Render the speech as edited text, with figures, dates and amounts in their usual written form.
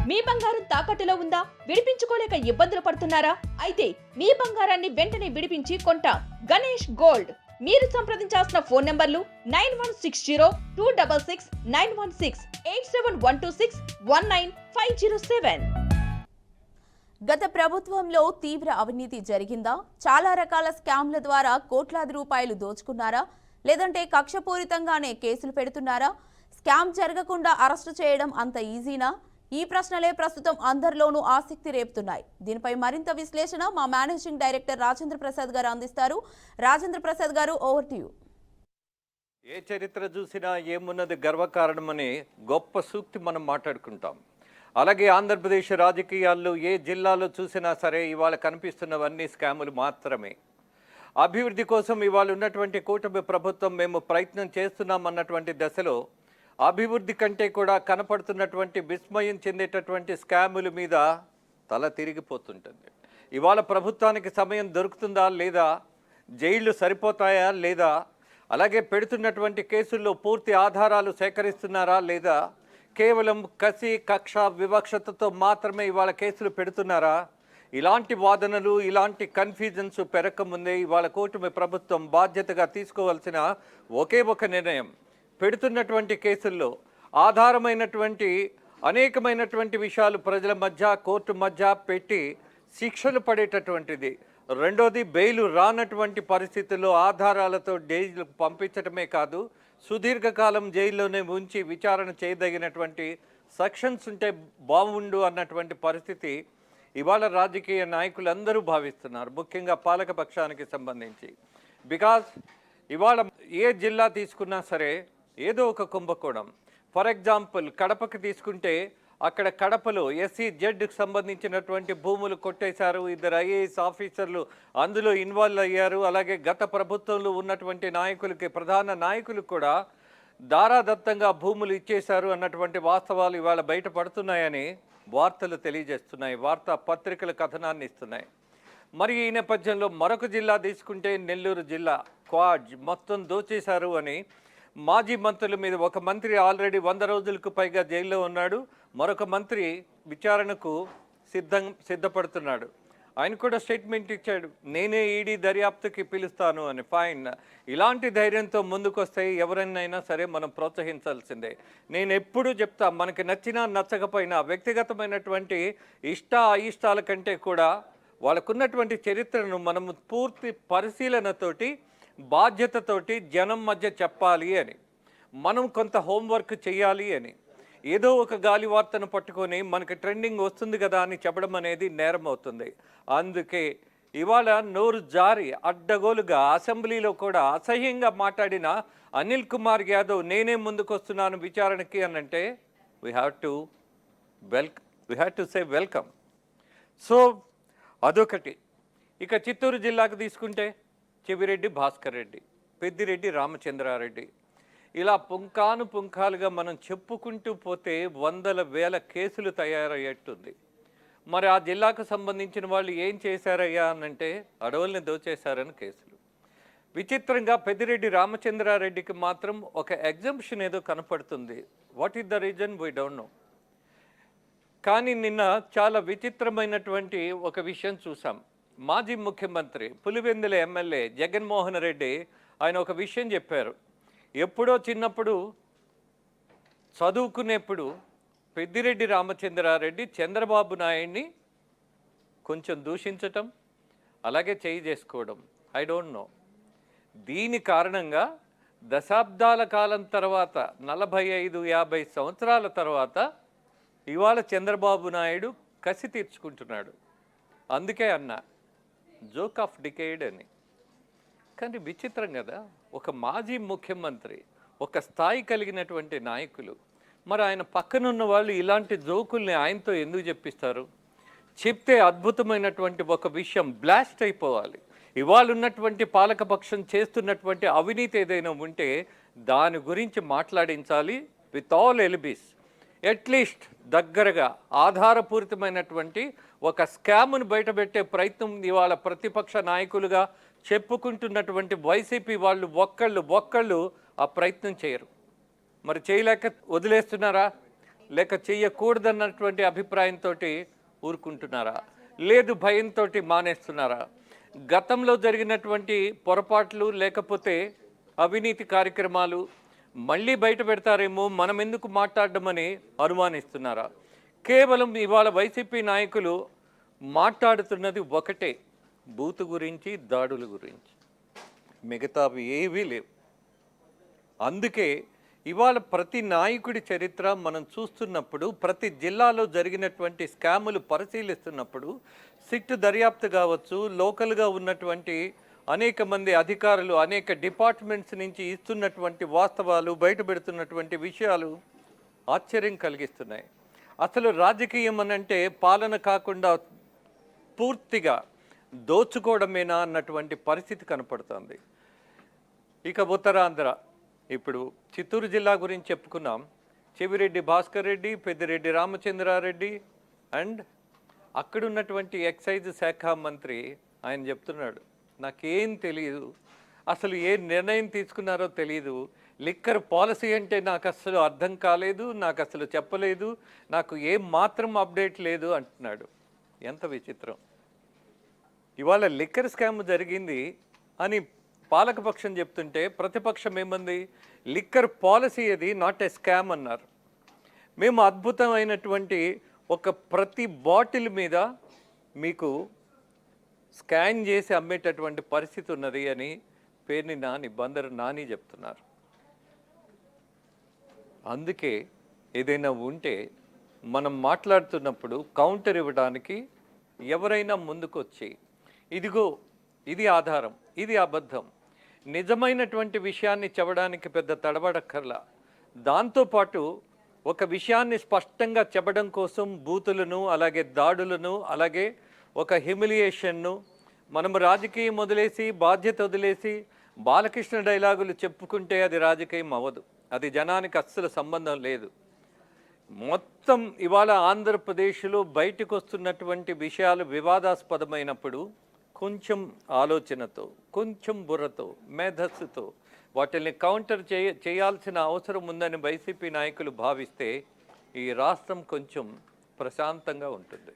మీ బంగారం తాకట్టులో ఉందా? విడిపించుకోలేక ఇబ్బందులు పడుతున్నారా? అయితే మీ బంగారాన్ని వెంటనే విడిపించి కొంటాం. గణేష్ గోల్డ్. మీరు సంప్రదించాల్సిన ఫోన్ నంబర్లు 9160-266-916, 8712619507. గత ప్రభుత్వంలో తీవ్ర అవినీతి జరిగిందా? చాలా రకాల స్కామ్ల ద్వారా కోట్లాది రూపాయలు దోచుకున్నారా? లేదంటే కక్షపూరితంగానే కేసులు పెడుతున్నారా? స్కామ్ జరగకుండా అరెస్టు చేయడం అంత ఈజీనా? ఈ ప్రశ్నలే ప్రస్తుతం అందరిలోనూ ఆసక్తి రేపుతున్నాయి. దీనిపై మరింత విశ్లేషణ మా మేనేజింగ్ డైరెక్టర్ రాజేంద్ర ప్రసాద్ గారు అందిస్తారు. రాజేంద్ర ప్రసాద్ గారు, ఓవర్ టు యు. ఏ చరిత్ర చూసినా ఏమున్నది గర్వకారణమని గొప్ప సూక్తి మనం మాట్లాడుకుంటాం. అలాగే ఆంధ్రప్రదేశ్ రాజకీయాల్లో ఏ జిల్లాలో చూసినా సరే ఇవాళ కనిపిస్తున్నవన్నీ స్కాములు మాత్రమే. అభివృద్ధి కోసం ఇవాళ ఉన్నటువంటి కూటమి ప్రభుత్వం మేము ప్రయత్నం చేస్తున్నామన్నటువంటి దశలో అభివృద్ధి కంటే కూడా కనపడుతున్నటువంటి విస్మయం చెందేటటువంటి స్కాముల మీద తల తిరిగిపోతుంటుంది. ఇవాళ ప్రభుత్వానికి సమయం దొరుకుతుందా లేదా, జైళ్లు సరిపోతాయా లేదా, అలాగే పెడుతున్నటువంటి కేసుల్లో పూర్తి ఆధారాలు సేకరిస్తున్నారా లేదా, కేవలం కసి కక్ష వివక్షతతో మాత్రమే ఇవాళ కేసులు పెడుతున్నారా? ఇలాంటి వాదనలు, ఇలాంటి కన్ఫ్యూజన్స్ పెరగకముందే ఇవాళ కూటమి ప్రభుత్వం బాధ్యతగా తీసుకోవాల్సిన ఒకే ఒక నిర్ణయం, పెడుతున్నటువంటి కేసుల్లో ఆధారమైనటువంటి అనేకమైనటువంటి విషయాలు ప్రజల మధ్య, కోర్టు మధ్య పెట్టి శిక్షలు పడేటటువంటిది. రెండోది, బెయిలు రానటువంటి పరిస్థితుల్లో ఆధారాలతో జైలుకు పంపించడమే కాదు, సుదీర్ఘకాలం జైల్లోనే ఉంచి విచారణ చేయదగినటువంటి సెక్షన్స్ ఉంటే బాగుండు అన్నటువంటి పరిస్థితి ఇవాళ రాజకీయ నాయకులందరూ భావిస్తున్నారు, ముఖ్యంగా పాలకపక్షానికి సంబంధించి. బికాజ్ ఇవాళ ఏ జిల్లా తీసుకున్నా సరే ఏదో ఒక కుంభకోణం. ఫర్ ఎగ్జాంపుల్ కడపకి తీసుకుంటే అక్కడ కడపలో SEZకి సంబంధించినటువంటి భూములు కొట్టేశారు. 2 IAS ఆఫీసర్లు అందులో ఇన్వాల్వ్ అయ్యారు. అలాగే గత ప్రభుత్వంలో ఉన్నటువంటి నాయకులకి, ప్రధాన నాయకులు కూడా దారాదత్తంగా భూములు ఇచ్చేశారు అన్నటువంటి వాస్తవాలు ఇవాళ బయటపడుతున్నాయని వార్తలు తెలియజేస్తున్నాయి, వార్తా పత్రికల కథనాన్ని ఇస్తున్నాయి. మరి ఈ నేపథ్యంలో మరొక జిల్లా తీసుకుంటే నెల్లూరు జిల్లా క్వాడ్ మొత్తం దోచేశారు అని మాజీ మంత్రుల మీద, ఒక మంత్రి ఆల్రెడీ 100 రోజులకు పైగా జైల్లో ఉన్నాడు, మరొక మంత్రి విచారణకు సిద్ధపడుతున్నాడు. ఆయన కూడా స్టేట్మెంట్ ఇచ్చాడు, నేనే ఈడీ దర్యాప్తుకి పిలుస్తాను అని. ఫైన్, ఇలాంటి ధైర్యంతో ముందుకొస్తే ఎవరైనా సరే మనం ప్రోత్సహించాల్సిందే. నేను ఎప్పుడూ చెప్తా, మనకి నచ్చినా నచ్చకపోయినా వ్యక్తిగతమైనటువంటి అయిష్టాల కంటే కూడా వాళ్ళకున్నటువంటి చరిత్రను మనము పూర్తి పరిశీలనతోటి, బాధ్యతతోటి జనం మధ్య చెప్పాలి అని, మనం కొంత హోంవర్క్ చేయాలి అని. ఏదో ఒక గాలి వార్తను పట్టుకొని మనకి ట్రెండింగ్ వస్తుంది కదా అని చెప్పడం అనేది నేరం అవుతుంది. అందుకే ఇవాళ నోరు జారి అడ్డగోలుగా అసెంబ్లీలో కూడా అసహ్యంగా మాట్లాడిన అనిల్ కుమార్ యాదవ్ నేనే ముందుకు వస్తున్నాను విచారణకి అనంటే we have to say welcome. So అదొకటి. ఇక చిత్తూరు జిల్లాకు తీసుకుంటే చెవిరెడ్డి భాస్కర్ రెడ్డి, పెద్దిరెడ్డి రామచంద్రారెడ్డి, ఇలా పుంఖాలుగా మనం చెప్పుకుంటూ పోతే 100,000 కేసులు తయారయ్యేట్టుంది. మరి ఆ జిల్లాకు సంబంధించిన వాళ్ళు ఏం చేశారయ్యా అనంటే అడవుల్ని దోచేశారని కేసులు. విచిత్రంగా పెద్దిరెడ్డి రామచంద్రారెడ్డికి మాత్రం ఒక ఎగ్జంప్షన్ ఏదో కనపడుతుంది. What is the reason we don't know. కానీ నిన్న చాలా విచిత్రమైనటువంటి ఒక విషయం చూసాం. మాజీ ముఖ్యమంత్రి పులివెందుల ఎమ్మెల్యే జగన్మోహన్ రెడ్డి ఆయన ఒక విషయం చెప్పారు. ఎప్పుడో చిన్నప్పుడు చదువుకునేప్పుడు పెద్దిరెడ్డి రామచంద్రారెడ్డి చంద్రబాబు నాయుడిని కొంచెం దూషించటం, అలాగే చేయి చేసుకోవడం, ఐ డోంట్ నో. దీని కారణంగా దశాబ్దాల కాలం తర్వాత, 45-50 సంవత్సరాల తర్వాత ఇవాళ చంద్రబాబు నాయుడు కసి తీర్చుకుంటున్నాడు. అందుకే అన్న జోక్ ఆఫ్ డికేడ్ అని. కానీ విచిత్రం కదా, ఒక మాజీ ముఖ్యమంత్రి, ఒక స్థాయి కలిగినటువంటి నాయకులు, మరి ఆయన పక్కనున్న వాళ్ళు ఇలాంటి జోకుల్ని ఆయనతో ఎందుకు చెప్పిస్తారు? చెప్తే అద్భుతమైనటువంటి ఒక విషయం బ్లాస్ట్ అయిపోవాలి. ఇవాళ ఉన్నటువంటి పాలకపక్షం చేస్తున్నటువంటి అవినీతి ఏదైనా ఉంటే దాని గురించి మాట్లాడించాలి విత్ ఆల్ ఎలిబీస్. అట్లీస్ట్ దగ్గరగా ఆధారపూరితమైనటువంటి ఒక స్కామ్ను బయటపెట్టే ప్రయత్నం ఇవాళ ప్రతిపక్ష నాయకులుగా చెప్పుకుంటున్నటువంటి వైసీపీ వాళ్ళు ఒక్కళ్ళు ఆ ప్రయత్నం చేయరు. మరి చేయలేక వదిలేస్తున్నారా? లేక చెయ్యకూడదన్నటువంటి అభిప్రాయంతో ఊరుకుంటున్నారా, లేదు భయంతో మానేస్తున్నారా? గతంలో జరిగినటువంటి పొరపాట్లు లేకపోతే అవినీతి కార్యక్రమాలు మళ్ళీ బయట పెడతారేమో, మనం ఎందుకు మాట్లాడమని అనుమానిస్తున్నారా? కేవలం ఇవాళ వైసీపీ నాయకులు మాట్లాడుతున్నది ఒకటే, బూతు గురించి, దాడుల గురించి, మిగతావి ఏవీ లేవు. అందుకే ఇవాళ ప్రతి నాయకుడి చరిత్ర మనం చూస్తున్నప్పుడు, ప్రతి జిల్లాలో జరిగినటువంటి స్కాములు పరిశీలిస్తున్నప్పుడు, సిట్ దర్యాప్తు కావచ్చు, లోకల్గా ఉన్నటువంటి అనేక మంది అధికారులు అనేక డిపార్ట్మెంట్స్ నుంచి ఇస్తున్నటువంటి వాస్తవాలు, బయటపెడుతున్నటువంటి విషయాలు ఆశ్చర్యం కలిగిస్తున్నాయి. అసలు రాజకీయం అనంటే పాలన కాకుండా పూర్తిగా దోచుకోవడమేనా అన్నటువంటి పరిస్థితి కనపడుతుంది. ఇక ఉత్తరాంధ్ర, ఇప్పుడు చిత్తూరు జిల్లా గురించి చెప్పుకున్నాం. చెవిరెడ్డి భాస్కర్ రెడ్డి, పెద్దిరెడ్డి రామచంద్రారెడ్డి అండ్ అక్కడున్నటువంటి ఎక్సైజ్ శాఖ మంత్రి ఆయన చెప్తున్నాడు, నాకేం తెలియదు, అసలు ఏ నిర్ణయం తీసుకున్నారో తెలియదు, లిక్కర్ పాలసీ అంటే నాకు అసలు అర్థం కాలేదు, నాకు అసలు చెప్పలేదు, నాకు ఏం మాత్రం అప్డేట్ లేదు అంటున్నాడు. ఎంత విచిత్రం! ఇవాళ లిక్కర్ స్కామ్ జరిగింది అని పాలకపక్షం చెప్తుంటే ప్రతిపక్షం ఏమంది, లిక్కర్ పాలసీ అది నాట్ ఏ స్కామ్ అన్నారు. మేము అద్భుతమైనటువంటి ఒక ప్రతి బాటిల్ మీద మీకు స్కాన్ చేసి అమ్మేటటువంటి పరిస్థితి ఉన్నది అని పేర్ని నాని, బందరు నాని చెప్తున్నారు. అందుకే ఏదైనా ఉంటే మనం మాట్లాడుతున్నప్పుడు కౌంటర్ ఇవ్వడానికి ఎవరైనా ముందుకొచ్చి, ఇదిగో ఇది ఆధారం, ఇది అబద్ధం, నిజమైనటువంటి విషయాన్ని చెప్పడానికి పెద్ద తడబడక్కర్లా. దాంతోపాటు ఒక విషయాన్ని స్పష్టంగా చెప్పడం కోసం బూతులను, అలాగే దాడులను, అలాగే ఒక హ్యూమిలియేషన్ను మనం రాజకీయం వదిలేసి, బాధ్యత వదిలేసి బాలకృష్ణ డైలాగులు చెప్పుకుంటే అది రాజకీయం అవ్వదు. అది జనానికి అస్సలు సంబంధం లేదు. మొత్తం ఇవాళ ఆంధ్రప్రదేశ్లో బయటకు వస్తున్నటువంటి విషయాలు వివాదాస్పదమైనప్పుడు కొంచెం ఆలోచనతో, కొంచెం బుర్రతో, మేధస్సుతో వాటిని కౌంటర్ చేయాల్సిన అవసరం ఉందని వైసీపీ నాయకులు భావిస్తే ఈ రాష్ట్రం కొంచెం ప్రశాంతంగా ఉంటుంది.